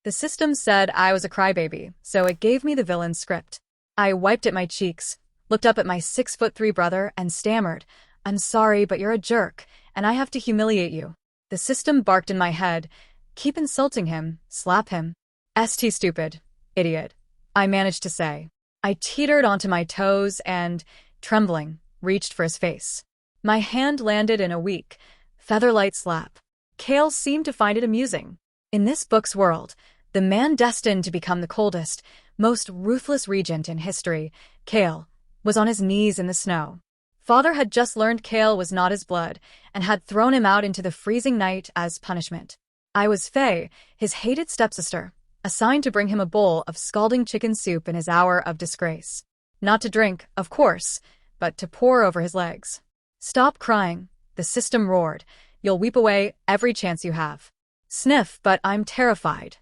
The system said I was a crybaby, so it gave me the villain's script. I wiped at my cheeks, looked up at my 6'3" brother, and stammered, "I'm sorry, but you're a jerk, and I have to humiliate you." The system barked in my head, "Keep insulting him, slap him." "St stupid, idiot," I managed to say. I teetered onto my toes and, trembling, reached for his face. My hand landed in a weak, feather-light slap. Kael seemed to find it amusing. In this book's world, the man destined to become the coldest, most ruthless regent in history, Kael, was on his knees in the snow. Father had just learned Kael was not his blood and had thrown him out into the freezing night as punishment. I was Faye, his hated stepsister, assigned to bring him a bowl of scalding chicken soup in his hour of disgrace. Not to drink, of course, but to pour over his legs. "Stop crying," the system roared. "You'll weep away every chance you have." "Sniff, but I'm terrified,"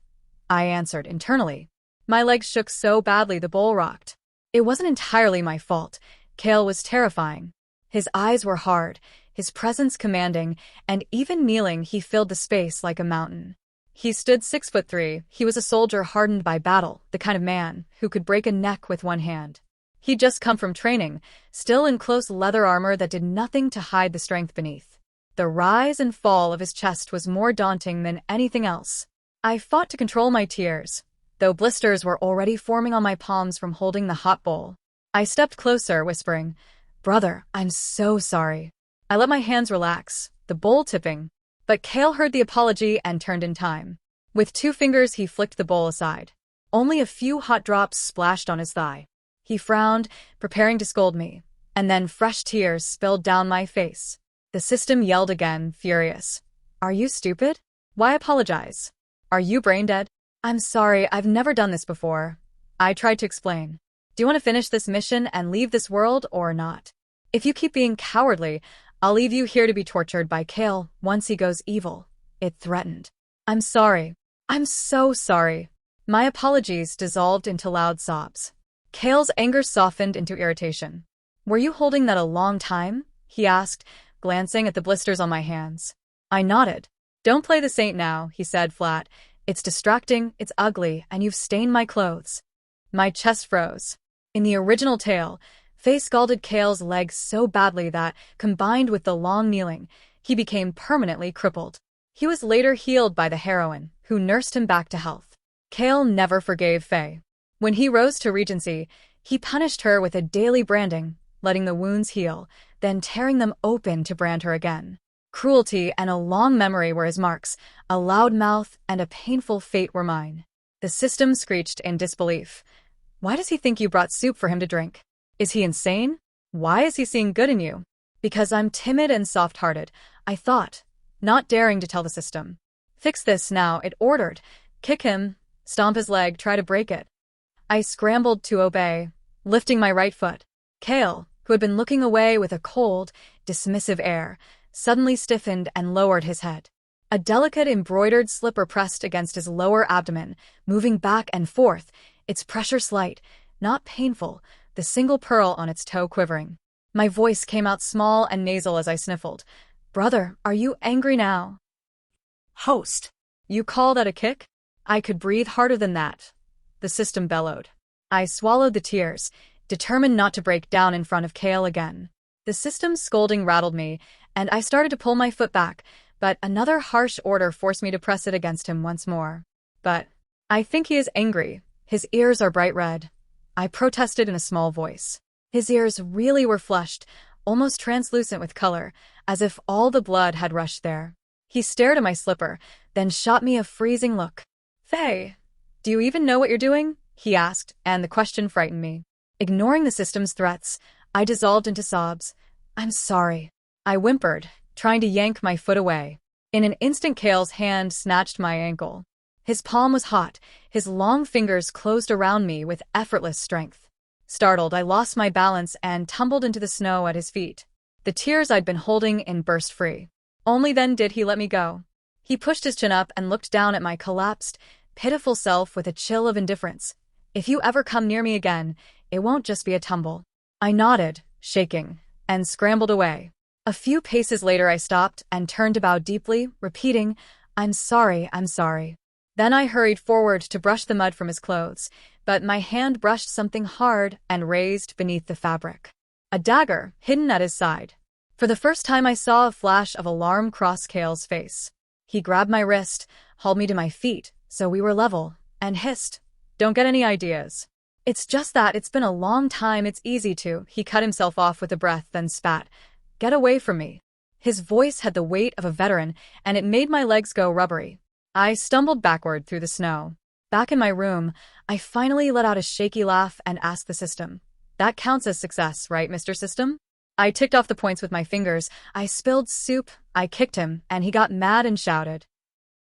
I answered internally. My legs shook so badly the bowl rocked. It wasn't entirely my fault. Kael was terrifying. His eyes were hard, his presence commanding, and even kneeling he filled the space like a mountain. He stood 6'3". He was a soldier hardened by battle, the kind of man who could break a neck with one hand. He'd just come from training, still in close leather armor that did nothing to hide the strength beneath. The rise and fall of his chest was more daunting than anything else. I fought to control my tears, though blisters were already forming on my palms from holding the hot bowl. I stepped closer, whispering, "Brother, I'm so sorry." I let my hands relax, the bowl tipping, but Kael heard the apology and turned in time. With 2 fingers he flicked the bowl aside. Only a few hot drops splashed on his thigh. He frowned, preparing to scold me, and then fresh tears spilled down my face. The system yelled again, furious. "Are you stupid? Why apologize? Are you brain dead?" "I'm sorry, I've never done this before," I tried to explain. "Do you want to finish this mission and leave this world or not? If you keep being cowardly, I'll leave you here to be tortured by Kael once he goes evil," it threatened. "I'm sorry. I'm so sorry." My apologies dissolved into loud sobs. Kael's anger softened into irritation. "Were you holding that a long time?" he asked, glancing at the blisters on my hands. I nodded. "Don't play the saint now," he said flat. "It's distracting, it's ugly, and you've stained my clothes." My chest froze. In the original tale, Faye scalded Kael's legs so badly that, combined with the long kneeling, he became permanently crippled. He was later healed by the heroine, who nursed him back to health. Kael never forgave Faye. When he rose to regency, he punished her with a daily branding, letting the wounds heal, then tearing them open to brand her again. Cruelty and a long memory were his marks, a loud mouth and a painful fate were mine. The system screeched in disbelief. "Why does he think you brought soup for him to drink? Is he insane? Why is he seeing good in you?" "Because I'm timid and soft-hearted," I thought, not daring to tell the system. "Fix this now," it ordered. "Kick him, stomp his leg, try to break it." I scrambled to obey, lifting my right foot. Kael, who had been looking away with a cold, dismissive air, suddenly stiffened and lowered his head. A delicate embroidered slipper pressed against his lower abdomen, moving back and forth, its pressure slight, not painful, the single pearl on its toe quivering. My voice came out small and nasal as I sniffled. "Brother, are you angry now?" "Host, you call that a kick?" I could breathe harder than that. The system bellowed. I swallowed the tears, determined not to break down in front of Kael again. The system's scolding rattled me, and I started to pull my foot back, but another harsh order forced me to press it against him once more. "But I think he is angry. His ears are bright red," I protested in a small voice. His ears really were flushed, almost translucent with color, as if all the blood had rushed there. He stared at my slipper, then shot me a freezing look. "Faye, do you even know what you're doing?" he asked, and the question frightened me. Ignoring the system's threats, I dissolved into sobs. "I'm sorry," I whimpered, trying to yank my foot away. In an instant, Kael's hand snatched my ankle. His palm was hot, his long fingers closed around me with effortless strength. Startled, I lost my balance and tumbled into the snow at his feet. The tears I'd been holding in burst free. Only then did he let me go. He pushed his chin up and looked down at my collapsed, pitiful self with a chill of indifference. "If you ever come near me again, it won't just be a tumble." I nodded, shaking, and scrambled away. A few paces later I stopped and turned to bow deeply, repeating, I'm sorry." Then I hurried forward to brush the mud from his clothes, but my hand brushed something hard and raised beneath the fabric. A dagger, hidden at his side. For the first time I saw a flash of alarm cross Kael's face. He grabbed my wrist, hauled me to my feet, so we were level, and hissed, "Don't get any ideas. It's just that it's been a long time, it's easy to." He cut himself off with a breath, then spat, "Get away from me." His voice had the weight of a veteran, and it made my legs go rubbery. I stumbled backward through the snow. Back in my room, I finally let out a shaky laugh and asked the system, "That counts as success, right, Mr. System?" I ticked off the points with my fingers. I spilled soup, I kicked him, and he got mad and shouted.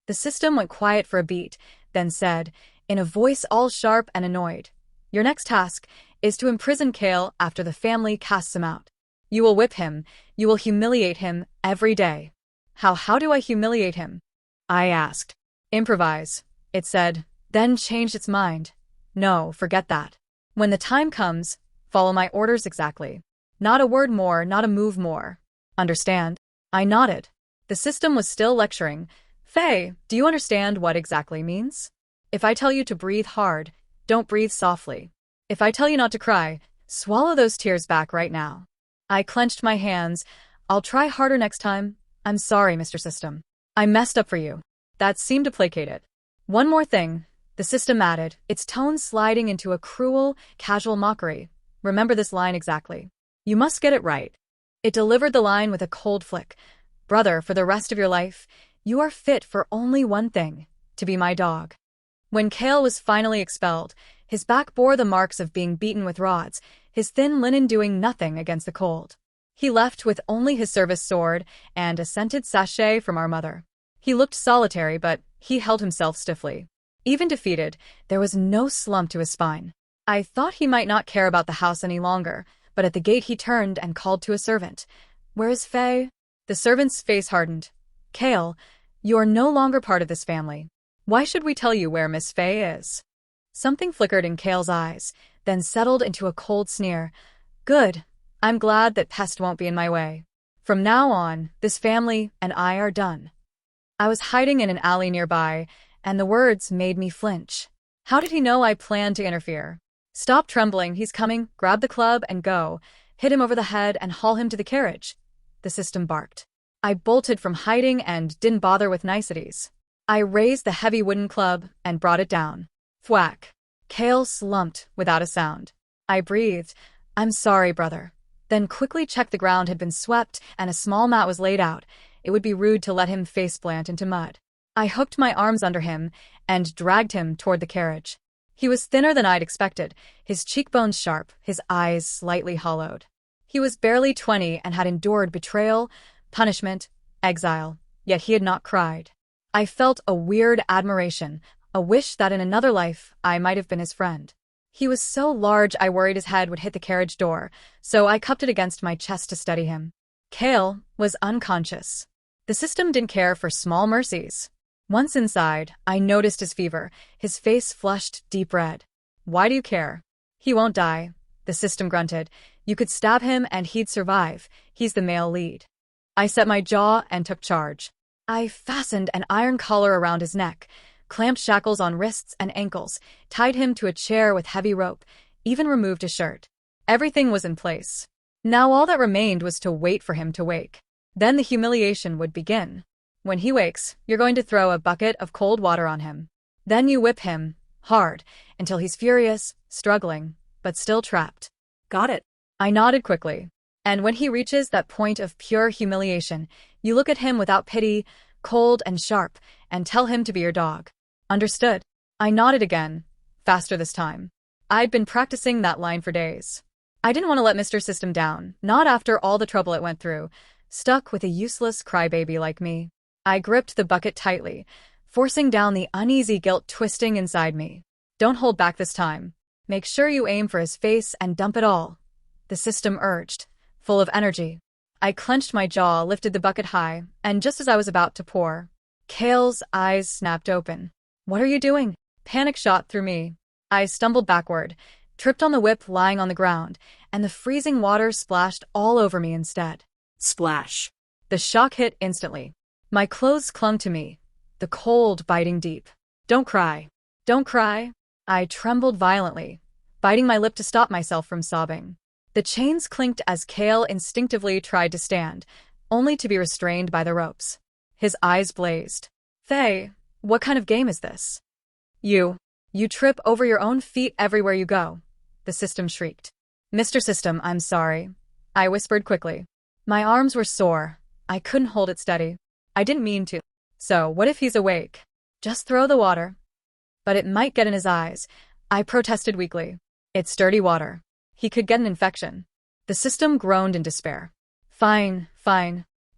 The system went quiet for a beat, then said, in a voice all sharp and annoyed, "Your next task is to imprison Kael after the family casts him out. You will whip him, you will humiliate him every day." How do I humiliate him?" I asked. "Improvise," it said, then changed its mind. "No, forget that. When the time comes, follow my orders exactly. Not a word more, not a move more. Understand?" I nodded. The system was still lecturing. "Faye, do you understand what exactly means? If I tell you to breathe hard, don't breathe softly. If I tell you not to cry, swallow those tears back right now." I clenched my hands. "I'll try harder next time. I'm sorry, Mr. System. I messed up for you." That seemed to placate it. "One more thing," the system added, its tone sliding into a cruel, casual mockery. "Remember this line exactly. You must get it right." It delivered the line with a cold flick. "Brother, for the rest of your life, you are fit for only one thing, to be my dog." When Kael was finally expelled, his back bore the marks of being beaten with rods, his thin linen doing nothing against the cold. He left with only his service sword and a scented sachet from our mother. He looked solitary, but he held himself stiffly. Even defeated, there was no slump to his spine. I thought he might not care about the house any longer, but at the gate he turned and called to a servant. "Where is Faye?" The servant's face hardened. "Kael, you are no longer part of this family. Why should we tell you where Miss Faye is?" Something flickered in Kael's eyes, then settled into a cold sneer. "Good. I'm glad that pest won't be in my way. From now on, this family and I are done." I was hiding in an alley nearby, and the words made me flinch. How did he know I planned to interfere? "Stop trembling, he's coming, grab the club and go. Hit him over the head and haul him to the carriage," the system barked. I bolted from hiding and didn't bother with niceties. I raised the heavy wooden club and brought it down. Thwack. Kael slumped without a sound. I breathed, "I'm sorry, brother," then quickly checked the ground had been swept and a small mat was laid out. It would be rude to let him face plant into mud. I hooked my arms under him and dragged him toward the carriage. He was thinner than I'd expected, his cheekbones sharp, his eyes slightly hollowed. He was barely 20 and had endured betrayal, punishment, exile, yet he had not cried. I felt a weird admiration, a wish that in another life I might have been his friend. He was so large I worried his head would hit the carriage door, so I cupped it against my chest to steady him. Kael was unconscious. The system didn't care for small mercies. Once inside, I noticed his fever, his face flushed deep red. "Why do you care?" "He won't die," the system grunted. "You could stab him and he'd survive. He's the male lead." I set my jaw and took charge. I fastened an iron collar around his neck, clamped shackles on wrists and ankles, tied him to a chair with heavy rope, even removed his shirt. Everything was in place. Now all that remained was to wait for him to wake. Then the humiliation would begin. When he wakes, you're going to throw a bucket of cold water on him. Then you whip him, hard, until he's furious, struggling, but still trapped. Got it? I nodded quickly. And when he reaches that point of pure humiliation, you look at him without pity, cold and sharp, and tell him to be your dog. Understood? I nodded again, faster this time. I'd been practicing that line for days. I didn't want to let Mr. System down, not after all the trouble it went through, stuck with a useless crybaby like me. I gripped the bucket tightly, forcing down the uneasy guilt twisting inside me. "Don't hold back this time. Make sure you aim for his face and dump it all," the system urged, full of energy. I clenched my jaw, lifted the bucket high, and just as I was about to pour, Kael's eyes snapped open. "What are you doing?" Panic shot through me. I stumbled backward, tripped on the whip lying on the ground, and the freezing water splashed all over me instead. Splash. The shock hit instantly. My clothes clung to me, the cold biting deep. Don't cry. Don't cry. I trembled violently, biting my lip to stop myself from sobbing. The chains clinked as Kael instinctively tried to stand, only to be restrained by the ropes. His eyes blazed. Faye, what kind of game is this? You trip over your own feet everywhere you go, the system shrieked. Mr. System, I'm sorry, I whispered quickly. My arms were sore. I couldn't hold it steady. I didn't mean to. So, what if he's awake? Just throw the water. But it might get in his eyes, I protested weakly. It's dirty water. He could get an infection. The system groaned in despair. Fine.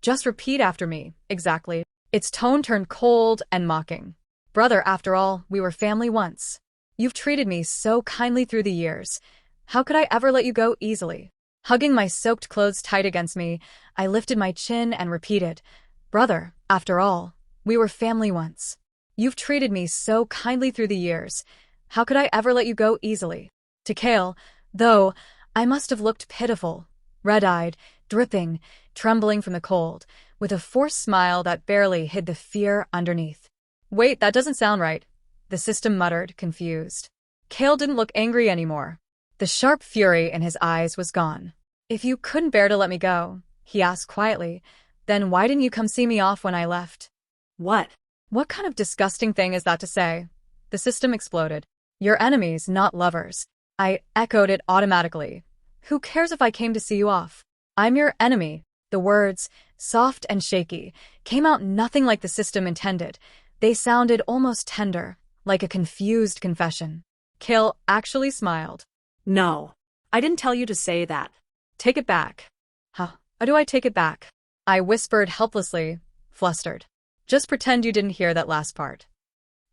Just repeat after me, exactly. Its tone turned cold and mocking. Brother, after all, we were family once. You've treated me so kindly through the years. How could I ever let you go easily? Hugging my soaked clothes tight against me, I lifted my chin and repeated, Brother, after all, we were family once. You've treated me so kindly through the years. How could I ever let you go easily? To Kael, though, I must have looked pitiful, red-eyed, dripping, trembling from the cold, with a forced smile that barely hid the fear underneath. Wait, that doesn't sound right, the system muttered, confused. Kael didn't look angry anymore. The sharp fury in his eyes was gone. If you couldn't bear to let me go, he asked quietly, then why didn't you come see me off when I left? What? What kind of disgusting thing is that to say? The system exploded. You're enemies, not lovers. I echoed it automatically. Who cares if I came to see you off? I'm your enemy. The words, soft and shaky, came out nothing like the system intended. They sounded almost tender, like a confused confession. Kael actually smiled. No, I didn't tell you to say that. Take it back. How do I take it back? I whispered helplessly, flustered. Just pretend you didn't hear that last part.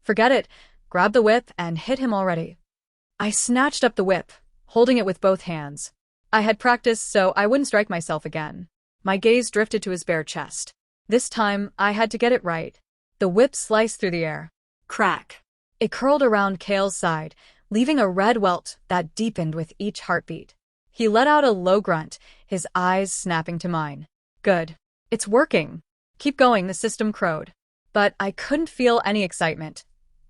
Forget it. Grab the whip and hit him already. I snatched up the whip, holding it with both hands. I had practiced so I wouldn't strike myself again. My gaze drifted to his bare chest. This time, I had to get it right. The whip sliced through the air. Crack. It curled around Kael's side, leaving a red welt that deepened with each heartbeat. He let out a low grunt, his eyes snapping to mine. Good. It's working. Keep going, the system crowed. But I couldn't feel any excitement.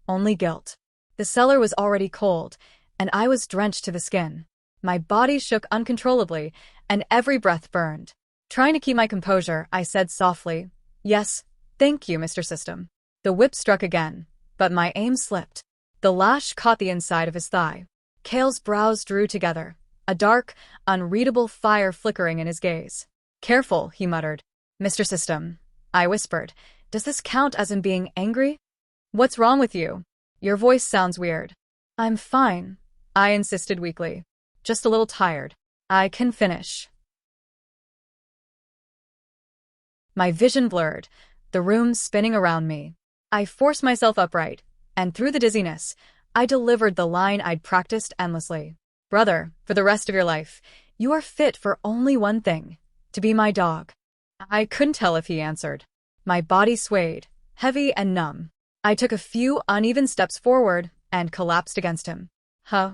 Only guilt. The cellar was already cold, and I was drenched to the skin. My body shook uncontrollably, and every breath burned. Trying to keep my composure, I said softly, Yes, thank you, Mr. System. The whip struck again, but my aim slipped. The lash caught the inside of his thigh. Kael's brows drew together, a dark, unreadable fire flickering in his gaze. Careful, he muttered. Mr. System, I whispered. Does this count as in being angry? What's wrong with you? Your voice sounds weird. I'm fine, I insisted weakly. Just a little tired. I can finish. My vision blurred, the room spinning around me. I forced myself upright, and through the dizziness, I delivered the line I'd practiced endlessly. Brother, for the rest of your life, you are fit for only one thing, to be my dog. I couldn't tell if he answered. My body swayed, heavy and numb. I took a few uneven steps forward and collapsed against him.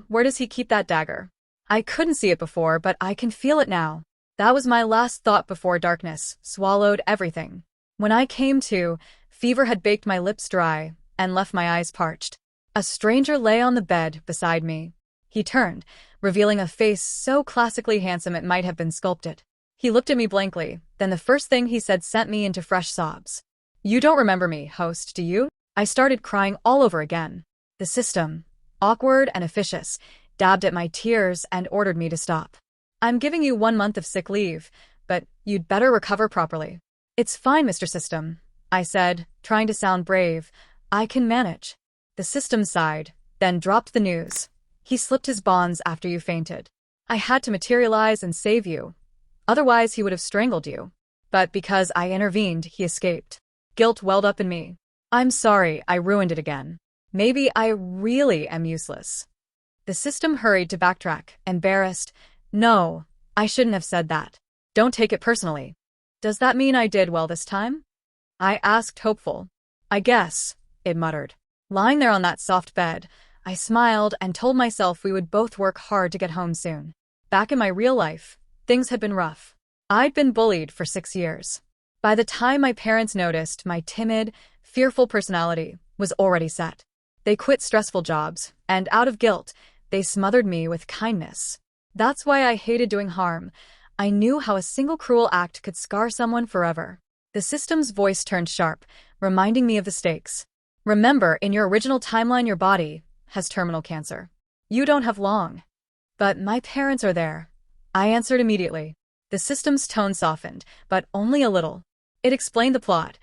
Where does he keep that dagger? I couldn't see it before, but I can feel it now. That was my last thought before darkness swallowed everything. When I came to, fever had baked my lips dry and left my eyes parched. A stranger lay on the bed beside me. He turned, revealing a face so classically handsome it might have been sculpted. He looked at me blankly, then the first thing he said sent me into fresh sobs. You don't remember me, host, do you? I started crying all over again. The system, awkward and officious, dabbed at my tears and ordered me to stop. I'm giving you 1 month of sick leave, but you'd better recover properly. It's fine, Mr. System, I said, trying to sound brave. I can manage. The system sighed, then dropped the news. He slipped his bonds after you fainted. I had to materialize and save you. Otherwise, he would have strangled you. But because I intervened, he escaped. Guilt welled up in me. I'm sorry, I ruined it again. Maybe I really am useless. The system hurried to backtrack, embarrassed. No, I shouldn't have said that. Don't take it personally. Does that mean I did well this time? I asked, hopeful. I guess, it muttered. Lying there on that soft bed, I smiled and told myself we would both work hard to get home soon. Back in my real life, things had been rough. I'd been bullied for 6 years. By the time my parents noticed, my timid, fearful personality was already set. They quit stressful jobs, and out of guilt, they smothered me with kindness. That's why I hated doing harm. I knew how a single cruel act could scar someone forever. The system's voice turned sharp, reminding me of the stakes. Remember, in your original timeline, your body has terminal cancer. You don't have long. But my parents are there. I answered immediately. The system's tone softened, but only a little. It explained the plot.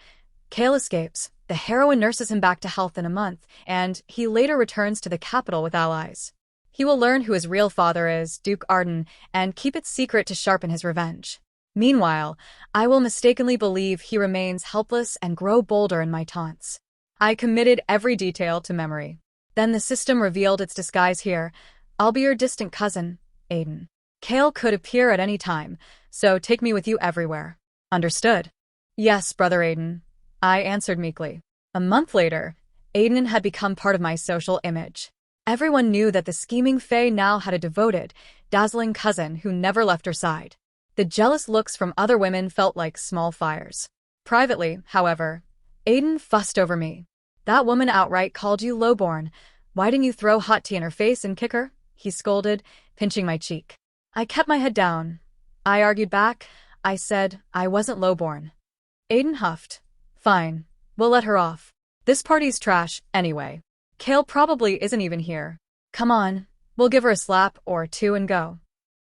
Kael escapes, the heroine nurses him back to health in a month, and he later returns to the capital with allies. He will learn who his real father is, Duke Arden, and keep it secret to sharpen his revenge. Meanwhile, I will mistakenly believe he remains helpless and grow bolder in my taunts. I committed every detail to memory. Then the system revealed its disguise here. I'll be your distant cousin, Aiden. Kael could appear at any time, so take me with you everywhere. Understood? Yes, brother Aiden, I answered meekly. A month later, Aiden had become part of my social image. Everyone knew that the scheming Faye now had a devoted, dazzling cousin who never left her side. The jealous looks from other women felt like small fires. Privately, however, Aiden fussed over me. That woman outright called you lowborn. Why didn't you throw hot tea in her face and kick her? He scolded, pinching my cheek. I kept my head down. I argued back. I said I wasn't lowborn. Aiden huffed. Fine, we'll let her off. This party's trash, anyway. Kael probably isn't even here. Come on, we'll give her a slap or two and go.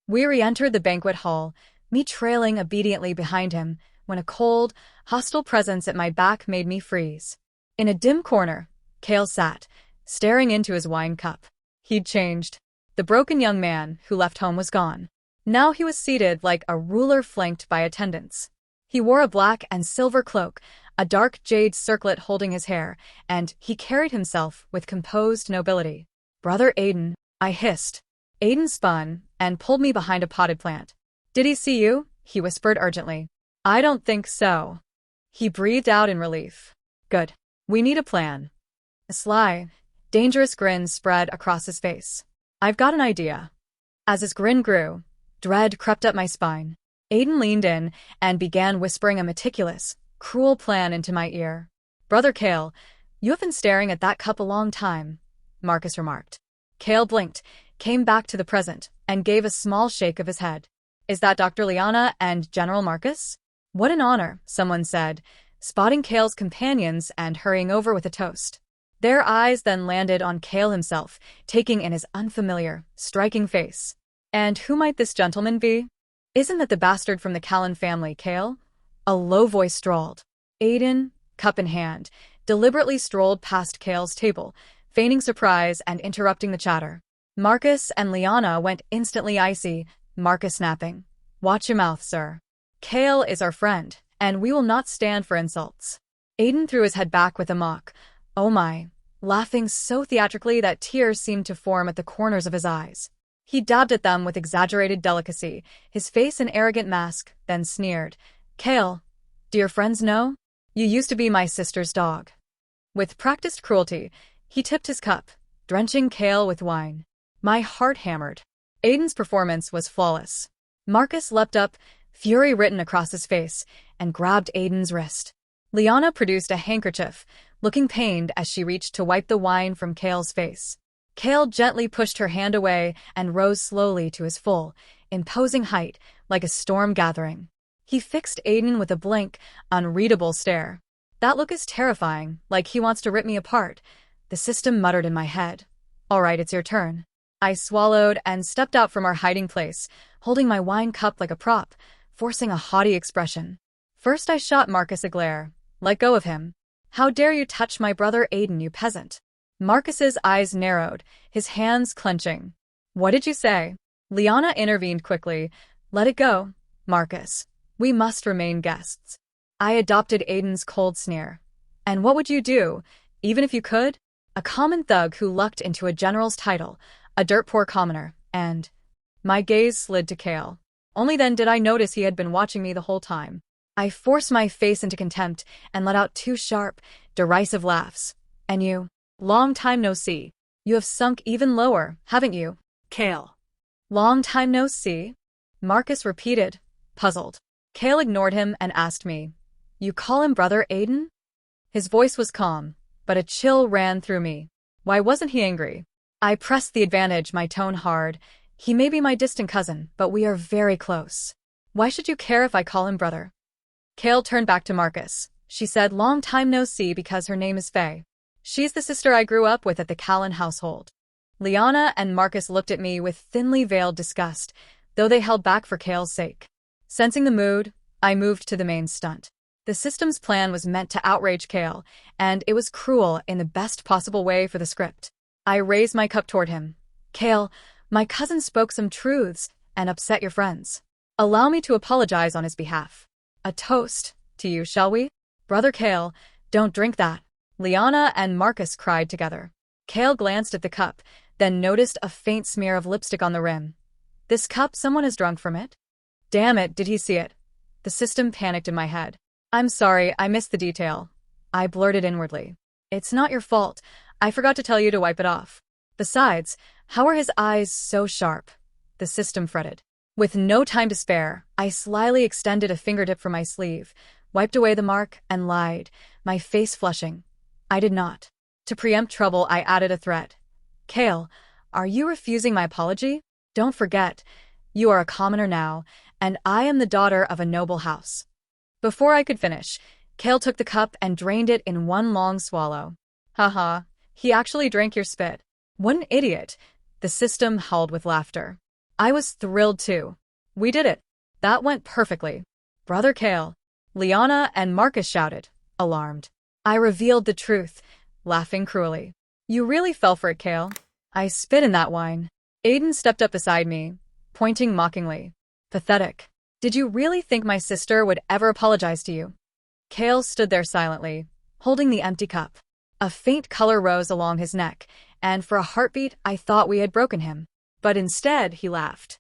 We re-entered the banquet hall, me trailing obediently behind him, when a cold, hostile presence at my back made me freeze. In a dim corner, Kael sat, staring into his wine cup. He'd changed. The broken young man who left home was gone. Now he was seated like a ruler flanked by attendants. He wore a black and silver cloak, a dark jade circlet holding his hair, and he carried himself with composed nobility. Brother Aiden, I hissed. Aiden spun and pulled me behind a potted plant. Did he see you? He whispered urgently. I don't think so. He breathed out in relief. Good. We need a plan. A sly, dangerous grin spread across his face. I've got an idea. As his grin grew, dread crept up my spine. Aiden leaned in and began whispering a meticulous, cruel plan into my ear. Brother Kael, you have been staring at that cup a long time, Marcus remarked. Kael blinked, came back to the present, and gave a small shake of his head. Is that Dr. Liana and General Marcus? What an honor, someone said, spotting Kael's companions and hurrying over with a toast. Their eyes then landed on Kael himself, taking in his unfamiliar, striking face. And who might this gentleman be? Isn't that the bastard from the Callan family, Kael? A low voice drawled. Aiden, cup in hand, deliberately strolled past Kael's table, feigning surprise and interrupting the chatter. Marcus and Liana went instantly icy, Marcus snapping. Watch your mouth, sir. Kael is our friend, and we will not stand for insults. Aiden threw his head back with a mock, oh my, laughing so theatrically that tears seemed to form at the corners of his eyes. He dabbed at them with exaggerated delicacy, his face an arrogant mask, then sneered. Kael, do your friends know? You used to be my sister's dog. With practiced cruelty, he tipped his cup, drenching Kael with wine. My heart hammered. Aiden's performance was flawless. Marcus leapt up, fury written across his face, and grabbed Aiden's wrist. Liana produced a handkerchief, looking pained as she reached to wipe the wine from Kael's face. Kael gently pushed her hand away and rose slowly to his full, imposing height, like a storm gathering. He fixed Aiden with a blank, unreadable stare. That look is terrifying, like he wants to rip me apart. The system muttered in my head. All right, it's your turn. I swallowed and stepped out from our hiding place, holding my wine cup like a prop, forcing a haughty expression. First I shot Marcus a glare. Let go of him. How dare you touch my brother Aiden, you peasant? Marcus's eyes narrowed, his hands clenching. What did you say? Liana intervened quickly. Let it go, Marcus. We must remain guests. I adopted Aiden's cold sneer. And what would you do, even if you could? A common thug who lucked into a general's title, a dirt-poor commoner, and... My gaze slid to Kael. Only then did I notice he had been watching me the whole time. I forced my face into contempt and let out two sharp, derisive laughs. And you? Long time no see. You have sunk even lower, haven't you, Kael? Long time no see? Marcus repeated, puzzled. Kael ignored him and asked me, You call him brother Aiden? His voice was calm, but a chill ran through me. Why wasn't he angry? I pressed the advantage, my tone hard. He may be my distant cousin, but we are very close. Why should you care if I call him brother? Kael turned back to Marcus. She said, long time no see because her name is Faye. She's the sister I grew up with at the Callan household. Liana and Marcus looked at me with thinly veiled disgust, though they held back for Kael's sake. Sensing the mood, I moved to the main stunt. The system's plan was meant to outrage Kael, and it was cruel in the best possible way for the script. I raised my cup toward him. Kael, my cousin spoke some truths and upset your friends. Allow me to apologize on his behalf. A toast to you, shall we? Brother Kael, don't drink that. Liana and Marcus cried together. Kael glanced at the cup, then noticed a faint smear of lipstick on the rim. This cup, someone has drunk from it? Damn it, did he see it? The system panicked in my head. I'm sorry, I missed the detail. I blurted inwardly. It's not your fault. I forgot to tell you to wipe it off. Besides, how are his eyes so sharp? The system fretted. With no time to spare, I slyly extended a fingertip from my sleeve, wiped away the mark, and lied, my face flushing. I did not. To preempt trouble, I added a threat. Kael, are you refusing my apology? Don't forget, you are a commoner now, and I am the daughter of a noble house. Before I could finish, Kael took the cup and drained it in one long swallow. Haha, he actually drank your spit. What an idiot. The system howled with laughter. I was thrilled too. We did it. That went perfectly. Brother Kael. Liana and Marcus shouted, alarmed. I revealed the truth, laughing cruelly. You really fell for it, Kael. I spit in that wine. Aiden stepped up beside me, pointing mockingly. Pathetic. Did you really think my sister would ever apologize to you? Kael stood there silently, holding the empty cup. A faint color rose along his neck, and for a heartbeat I thought we had broken him. But instead, he laughed.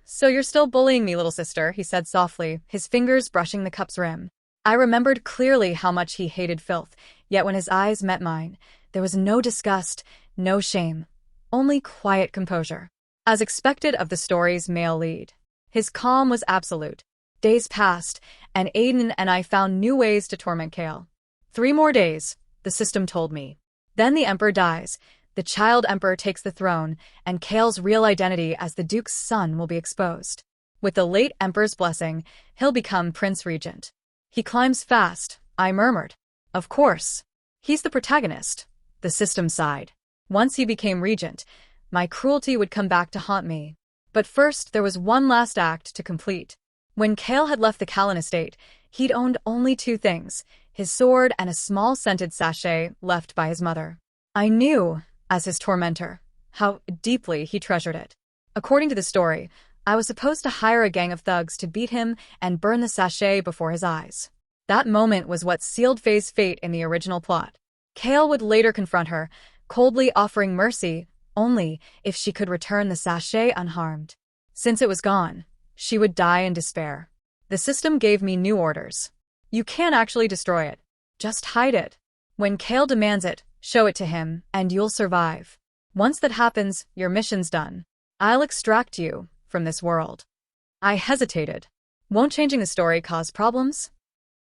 So you're still bullying me, little sister, he said softly, his fingers brushing the cup's rim. I remembered clearly how much he hated filth, yet when his eyes met mine, there was no disgust, no shame, only quiet composure. As expected of the story's male lead, his calm was absolute. Days passed, and Aiden and I found new ways to torment Kael. 3 more days, the system told me. Then the Emperor dies, the child Emperor takes the throne, and Kael's real identity as the Duke's son will be exposed. With the late Emperor's blessing, he'll become Prince Regent. He climbs fast, I murmured. Of course. He's the protagonist. The system sighed. Once he became Regent, my cruelty would come back to haunt me. But first, there was one last act to complete. When Kael had left the Callan estate, he'd owned only 2 things, his sword and a small scented sachet left by his mother. I knew, as his tormentor, how deeply he treasured it. According to the story, I was supposed to hire a gang of thugs to beat him and burn the sachet before his eyes. That moment was what sealed Faye's fate in the original plot. Kael would later confront her, coldly offering mercy only if she could return the sachet unharmed. Since it was gone, she would die in despair. The system gave me new orders. You can't actually destroy it. Just hide it. When Kael demands it, show it to him, and you'll survive. Once that happens, your mission's done. I'll extract you from this world. I hesitated. Won't changing the story cause problems?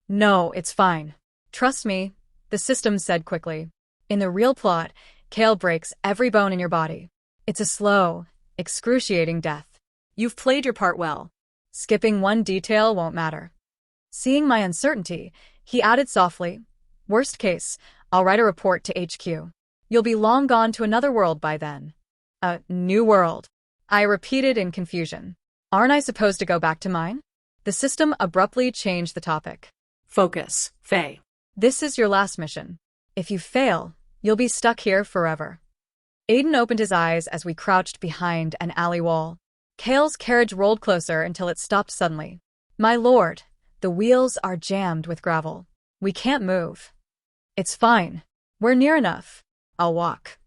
No, it's fine. Trust me, the system said quickly. In the real plot, Kael breaks every bone in your body. It's a slow, excruciating death. You've played your part well. Skipping one detail won't matter. Seeing my uncertainty, he added softly, worst case, I'll write a report to HQ. You'll be long gone to another world by then. A new world. I repeated in confusion. Aren't I supposed to go back to mine? The system abruptly changed the topic. Focus, Faye. This is your last mission. If you fail, you'll be stuck here forever. Aiden opened his eyes as we crouched behind an alley wall. Kael's carriage rolled closer until it stopped suddenly. My lord, the wheels are jammed with gravel. We can't move. It's fine. We're near enough. I'll walk.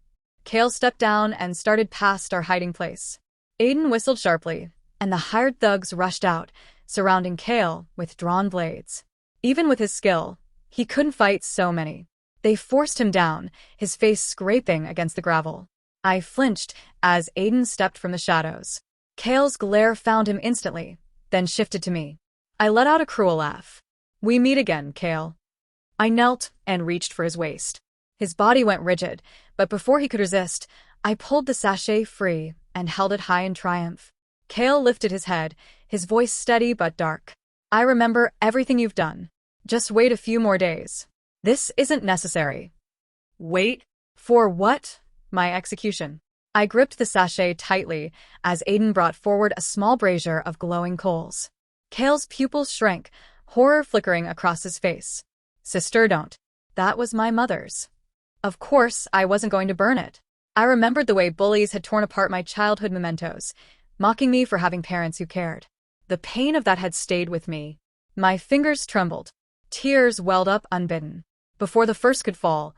Kael stepped down and started past our hiding place. Aiden whistled sharply, and the hired thugs rushed out, surrounding Kael with drawn blades. Even with his skill, he couldn't fight so many. They forced him down, his face scraping against the gravel. I flinched as Aiden stepped from the shadows. Kael's glare found him instantly, then shifted to me. I let out a cruel laugh. We meet again, Kael. I knelt and reached for his waist. His body went rigid, but before he could resist, I pulled the sachet free and held it high in triumph. Kael lifted his head, his voice steady but dark. I remember everything you've done. Just wait a few more days. This isn't necessary. Wait? For what? My execution. I gripped the sachet tightly as Aiden brought forward a small brazier of glowing coals. Kael's pupils shrank, horror flickering across his face. Sister, don't. That was my mother's. Of course, I wasn't going to burn it. I remembered the way bullies had torn apart my childhood mementos, mocking me for having parents who cared. The pain of that had stayed with me. My fingers trembled. Tears welled up unbidden. Before the first could fall,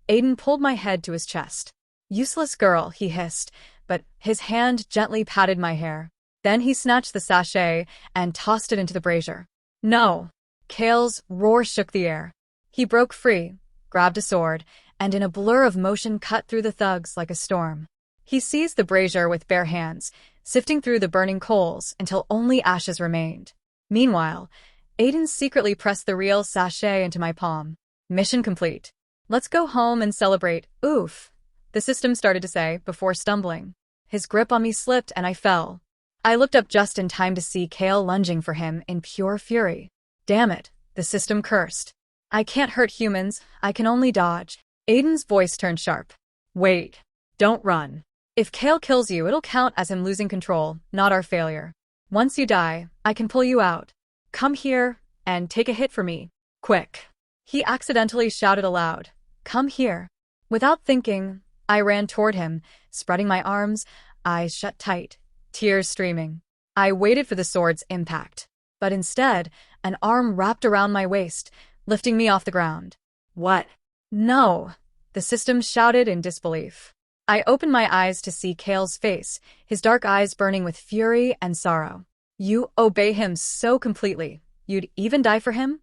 Aiden pulled my head to his chest. Useless girl, he hissed, but his hand gently patted my hair. Then he snatched the sachet and tossed it into the brazier. No! Kael's roar shook the air. He broke free, grabbed a sword, and in a blur of motion cut through the thugs like a storm. He seized the brazier with bare hands, sifting through the burning coals until only ashes remained. Meanwhile, Aiden secretly pressed the real sachet into my palm. Mission complete. Let's go home and celebrate. Oof, the system started to say before stumbling. His grip on me slipped and I fell. I looked up just in time to see Kael lunging for him in pure fury. Damn it, the system cursed. I can't hurt humans, I can only dodge. Aiden's voice turned sharp. Wait, don't run. If Kael kills you, it'll count as him losing control, not our failure. Once you die, I can pull you out. Come here and take a hit for me. Quick. He accidentally shouted aloud. Come here. Without thinking, I ran toward him, spreading my arms, eyes shut tight, tears streaming. I waited for the sword's impact, but instead, an arm wrapped around my waist, lifting me off the ground. What? No, the system shouted in disbelief. I opened my eyes to see Kael's face, his dark eyes burning with fury and sorrow. You obey him so completely, you'd even die for him?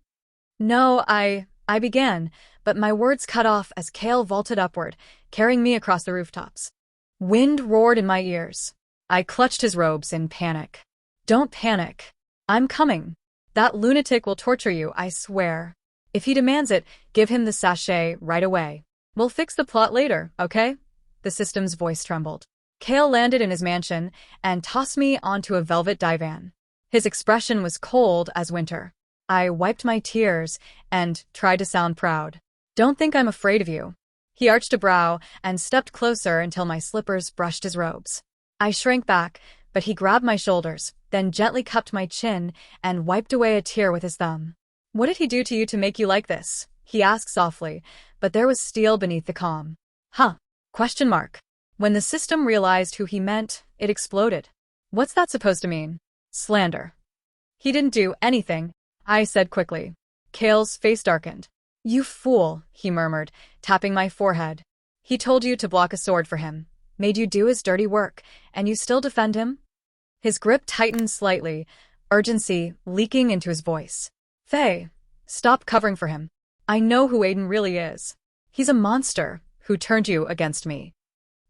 No, I began, but my words cut off as Kael vaulted upward, carrying me across the rooftops. Wind roared in my ears. I clutched his robes in panic. Don't panic. I'm coming. That lunatic will torture you, I swear. If he demands it, give him the sachet right away. We'll fix the plot later, okay? The system's voice trembled. Kael landed in his mansion and tossed me onto a velvet divan. His expression was cold as winter. I wiped my tears and tried to sound proud. Don't think I'm afraid of you. He arched a brow and stepped closer until my slippers brushed his robes. I shrank back, but he grabbed my shoulders, then gently cupped my chin and wiped away a tear with his thumb. What did he do to you to make you like this? He asked softly, but there was steel beneath the calm. Huh? ? When the system realized who he meant, it exploded. What's that supposed to mean? Slander. He didn't do anything, I said quickly. Kael's face darkened. You fool, he murmured, tapping my forehead. He told you to block a sword for him, made you do his dirty work, and you still defend him? His grip tightened slightly, urgency leaking into his voice. Faye, stop covering for him. I know who Aiden really is. He's a monster who turned you against me.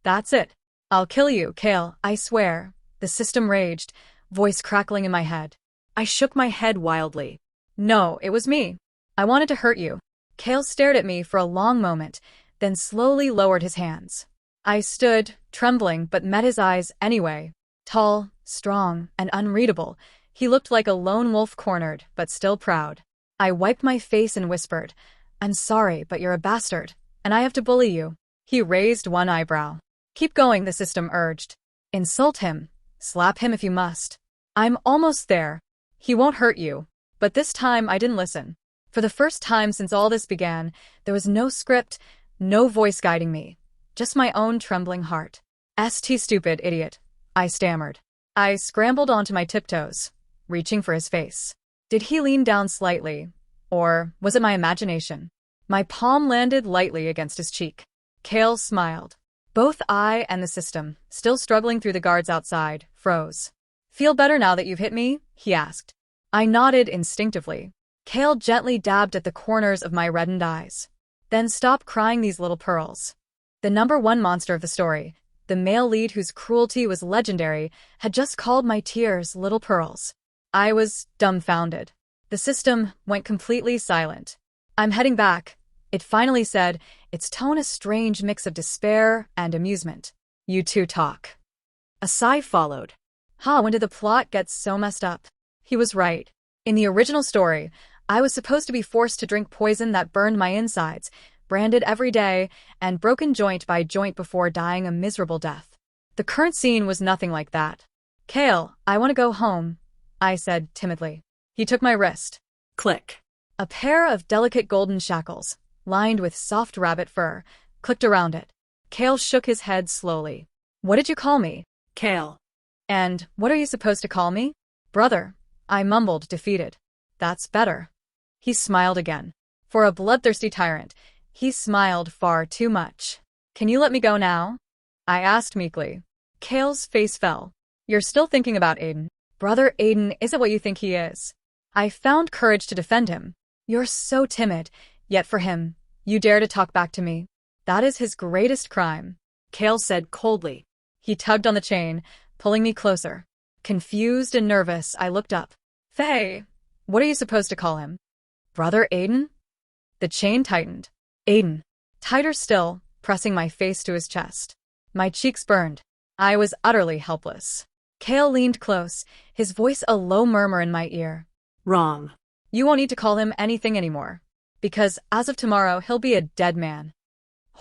That's it. I'll kill you, Kael, I swear. The system raged, voice crackling in my head. I shook my head wildly. No, it was me. I wanted to hurt you. Kael stared at me for a long moment, then slowly lowered his hands. I stood, trembling, but met his eyes anyway. Tall, strong, and unreadable, he looked like a lone wolf cornered, but still proud. I wiped my face and whispered, I'm sorry, but you're a bastard, and I have to bully you. He raised one eyebrow. Keep going, the system urged. Insult him. Slap him if you must. I'm almost there. He won't hurt you. But this time I didn't listen. For the first time since all this began, there was no script, no voice guiding me. Just my own trembling heart. St. Stupid idiot, I stammered. I scrambled onto my tiptoes, reaching for his face. Did he lean down slightly, or was it my imagination? My palm landed lightly against his cheek. Kael smiled. Both I and the system, still struggling through the guards outside, froze. Feel better now that you've hit me? He asked. I nodded instinctively. Kael gently dabbed at the corners of my reddened eyes. Then stop crying these little pearls. The #1 monster of the story, the male lead whose cruelty was legendary, had just called my tears little pearls. I was dumbfounded. The system went completely silent. I'm heading back, it finally said, its tone a strange mix of despair and amusement. "You two talk." A sigh followed. When did the plot get so messed up? He was right. In the original story, I was supposed to be forced to drink poison that burned my insides, branded every day, and broken joint by joint before dying a miserable death. The current scene was nothing like that. "Kael, I want to go home," I said timidly. He took my wrist. Click. A pair of delicate golden shackles, lined with soft rabbit fur, clicked around it. Kael shook his head slowly. "What did you call me?" Kael. "And what are you supposed to call me?" "Brother," I mumbled, defeated. "That's better." He smiled again. For a bloodthirsty tyrant, he smiled far too much. "Can you let me go now?" I asked meekly. Kael's face fell. "You're still thinking about Aiden." "Brother, Aiden isn't what you think he is." I found courage to defend him. "You're so timid, yet for him, you dare to talk back to me. That is his greatest crime," Kael said coldly. He tugged on the chain, pulling me closer. Confused and nervous, I looked up. "Faye, what are you supposed to call him?" "Brother Aiden?" The chain tightened. "Aiden." Tighter still, pressing my face to his chest. My cheeks burned. I was utterly helpless. Kael leaned close, his voice a low murmur in my ear. "Wrong. You won't need to call him anything anymore. Because as of tomorrow, he'll be a dead man."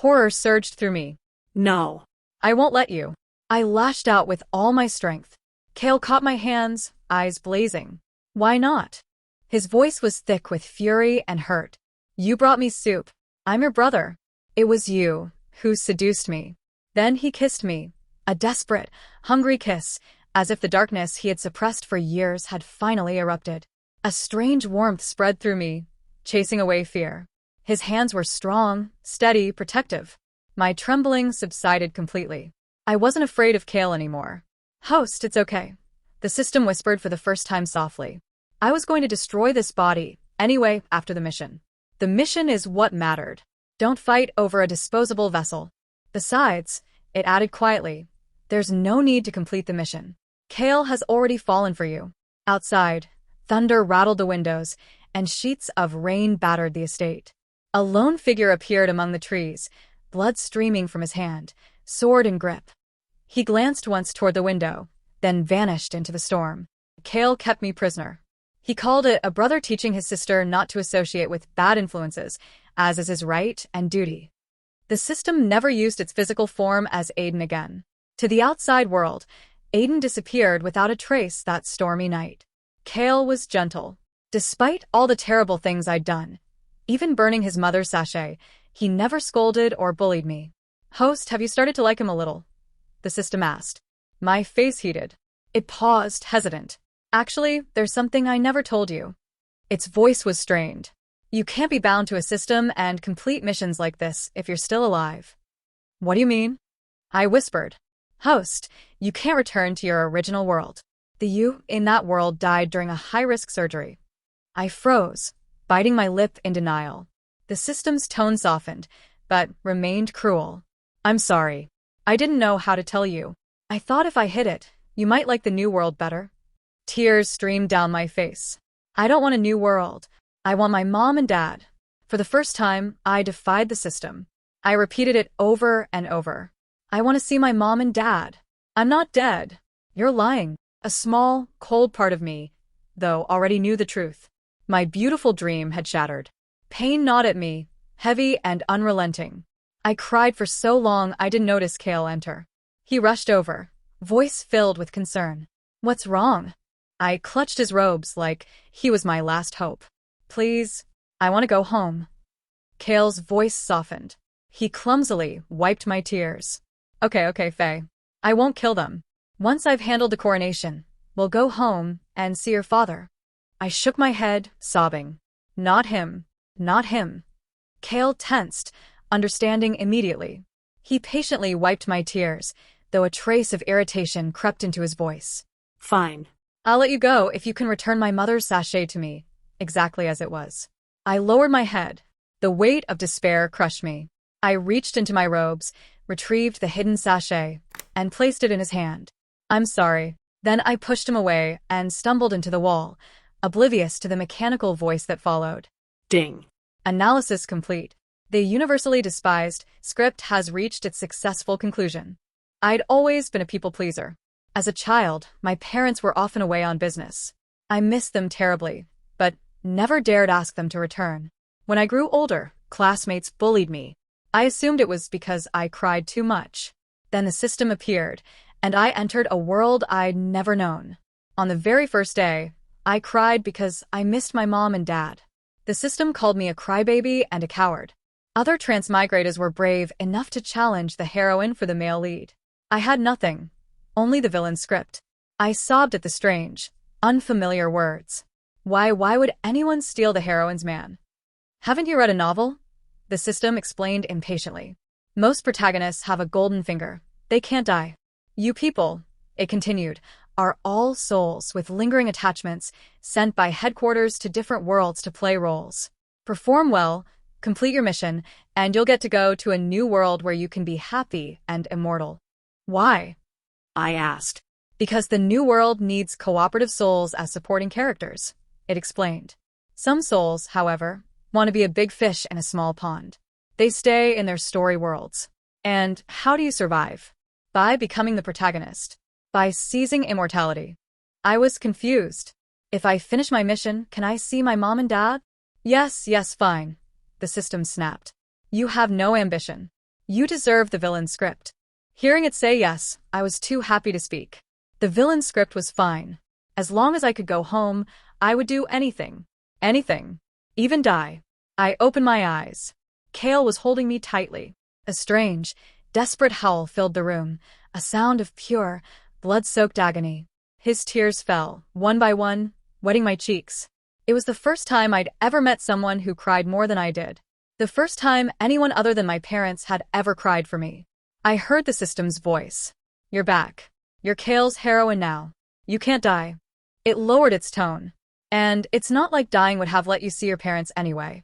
Horror surged through me. No. "I won't let you." I lashed out with all my strength. Kael caught my hands, eyes blazing. "Why not?" His voice was thick with fury and hurt. "You brought me soup. I'm your brother. It was you who seduced me." Then he kissed me, a desperate, hungry kiss, as if the darkness he had suppressed for years had finally erupted. A strange warmth spread through me, chasing away fear. His hands were strong, steady, protective. My trembling subsided completely. I wasn't afraid of Kael anymore. "Host, it's okay," the system whispered for the first time softly. "I was going to destroy this body, anyway, after the mission. The mission is what mattered. Don't fight over a disposable vessel. Besides," it added quietly, "there's no need to complete the mission. Kael has already fallen for you." Outside, thunder rattled the windows, and sheets of rain battered the estate. A lone figure appeared among the trees, blood streaming from his hand, sword in grip. He glanced once toward the window, then vanished into the storm. Kael kept me prisoner. He called it a brother teaching his sister not to associate with bad influences, as is his right and duty. The system never used its physical form as Aiden again. To the outside world, Aiden disappeared without a trace that stormy night. Kael was gentle. Despite all the terrible things I'd done, even burning his mother's sachet, he never scolded or bullied me. "Host, have you started to like him a little?" the system asked. My face heated. It paused, hesitant. "Actually, there's something I never told you." Its voice was strained. "You can't be bound to a system and complete missions like this if you're still alive." "What do you mean?" I whispered. "Host, you can't return to your original world. The you in that world died during a high-risk surgery." I froze, biting my lip in denial. The system's tone softened, but remained cruel. "I'm sorry. I didn't know how to tell you. I thought if I hid it, you might like the new world better." Tears streamed down my face. "I don't want a new world. I want my mom and dad." For the first time, I defied the system. I repeated it over and over. "I want to see my mom and dad. I'm not dead." "You're lying." A small, cold part of me, though, already knew the truth. My beautiful dream had shattered. Pain gnawed at me, heavy and unrelenting. I cried for so long I didn't notice Kael enter. He rushed over, voice filled with concern. "What's wrong?" I clutched his robes like he was my last hope. "Please, I want to go home." Kael's voice softened. He clumsily wiped my tears. Okay, Faye. I won't kill them. Once I've handled the coronation, we'll go home and see your father." I shook my head, sobbing. "Not him. Not him." Kael tensed, understanding immediately. He patiently wiped my tears, though a trace of irritation crept into his voice. "Fine. I'll let you go if you can return my mother's sachet to me, exactly as it was." I lowered my head. The weight of despair crushed me. I reached into my robes, retrieved the hidden sachet, and placed it in his hand. "I'm sorry." Then I pushed him away and stumbled into the wall, oblivious to the mechanical voice that followed. Ding. Analysis complete. The universally despised script has reached its successful conclusion. I'd always been a people pleaser. As a child, my parents were often away on business. I missed them terribly, but never dared ask them to return. When I grew older, classmates bullied me. I assumed it was because I cried too much. Then the system appeared, and I entered a world I'd never known. On the very first day, I cried because I missed my mom and dad. The system called me a crybaby and a coward. Other transmigrators were brave enough to challenge the heroine for the male lead. I had nothing, only the villain script. I sobbed at the strange, unfamiliar words. Why would anyone steal the heroine's man? Haven't you read a novel? The system explained impatiently. Most protagonists have a golden finger. They can't die. You people, it continued, are all souls with lingering attachments sent by headquarters to different worlds to play roles. Perform well, complete your mission, and you'll get to go to a new world where you can be happy and immortal. Why? I asked. Because the new world needs cooperative souls as supporting characters, it explained. Some souls, however, want to be a big fish in a small pond. They stay in their story worlds. And how do you survive? By becoming the protagonist. By seizing immortality. I was confused. If I finish my mission, can I see my mom and dad? Yes, fine. The system snapped. You have no ambition. You deserve the villain script. Hearing it say yes, I was too happy to speak. The villain script was fine. As long as I could go home, I would do anything. Anything. Even die. I opened my eyes. Kael was holding me tightly. A strange, desperate howl filled the room, a sound of pure, blood-soaked agony. His tears fell, one by one, wetting my cheeks. It was the first time I'd ever met someone who cried more than I did. The first time anyone other than my parents had ever cried for me. I heard the system's voice. You're back. You're Kael's heroine now. You can't die. It lowered its tone. And it's not like dying would have let you see your parents anyway.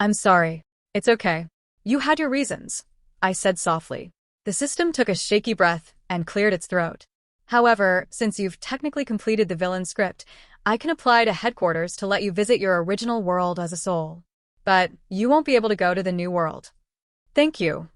I'm sorry. It's okay. You had your reasons, I said softly. The system took a shaky breath and cleared its throat. However, since you've technically completed the villain script, I can apply to headquarters to let you visit your original world as a soul. But you won't be able to go to the new world. Thank you,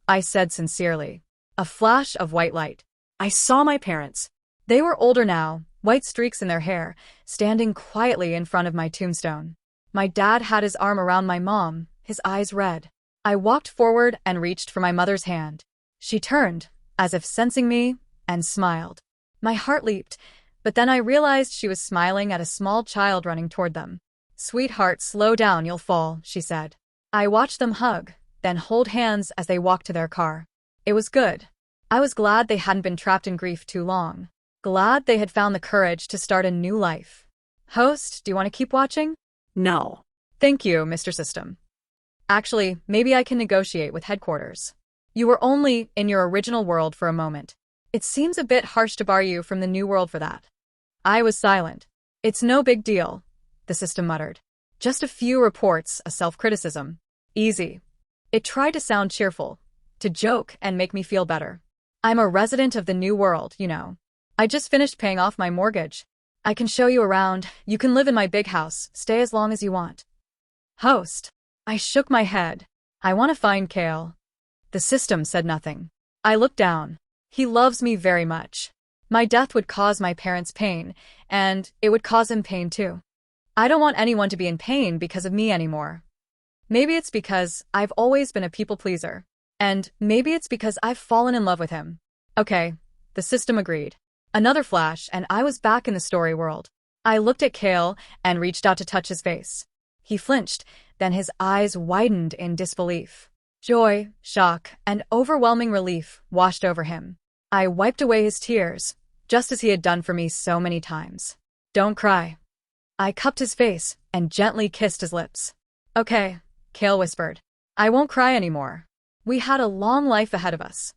I said sincerely. A flash of white light. I saw my parents. They were older now, white streaks in their hair, standing quietly in front of my tombstone. My dad had his arm around my mom, his eyes red. I walked forward and reached for my mother's hand. She turned, as if sensing me, and smiled. My heart leaped, but then I realized she was smiling at a small child running toward them. Sweetheart, slow down, you'll fall, she said. I watched them hug, then hold hands as they walked to their car. It was good. I was glad they hadn't been trapped in grief too long. Glad they had found the courage to start a new life. Host, do you want to keep watching? No. Thank you, Mr. System. Actually, maybe I can negotiate with headquarters. You were only in your original world for a moment. It seems a bit harsh to bar you from the new world for that. I was silent. It's no big deal, the system muttered. Just a few reports, a self-criticism. Easy. It tried to sound cheerful, to joke and make me feel better. I'm a resident of the new world, you know. I just finished paying off my mortgage. I can show you around. You can live in my big house. Stay as long as you want. Host. I shook my head. I want to find Kael. The system said nothing. I looked down. He loves me very much. My death would cause my parents pain, and it would cause him pain too. I don't want anyone to be in pain because of me anymore. Maybe it's because I've always been a people pleaser. And maybe it's because I've fallen in love with him. Okay, the system agreed. Another flash, and I was back in the story world. I looked at Kael and reached out to touch his face. He flinched, then his eyes widened in disbelief. Joy, shock, and overwhelming relief washed over him. I wiped away his tears, just as he had done for me so many times. Don't cry. I cupped his face and gently kissed his lips. Okay, Kael whispered. I won't cry anymore. We had a long life ahead of us.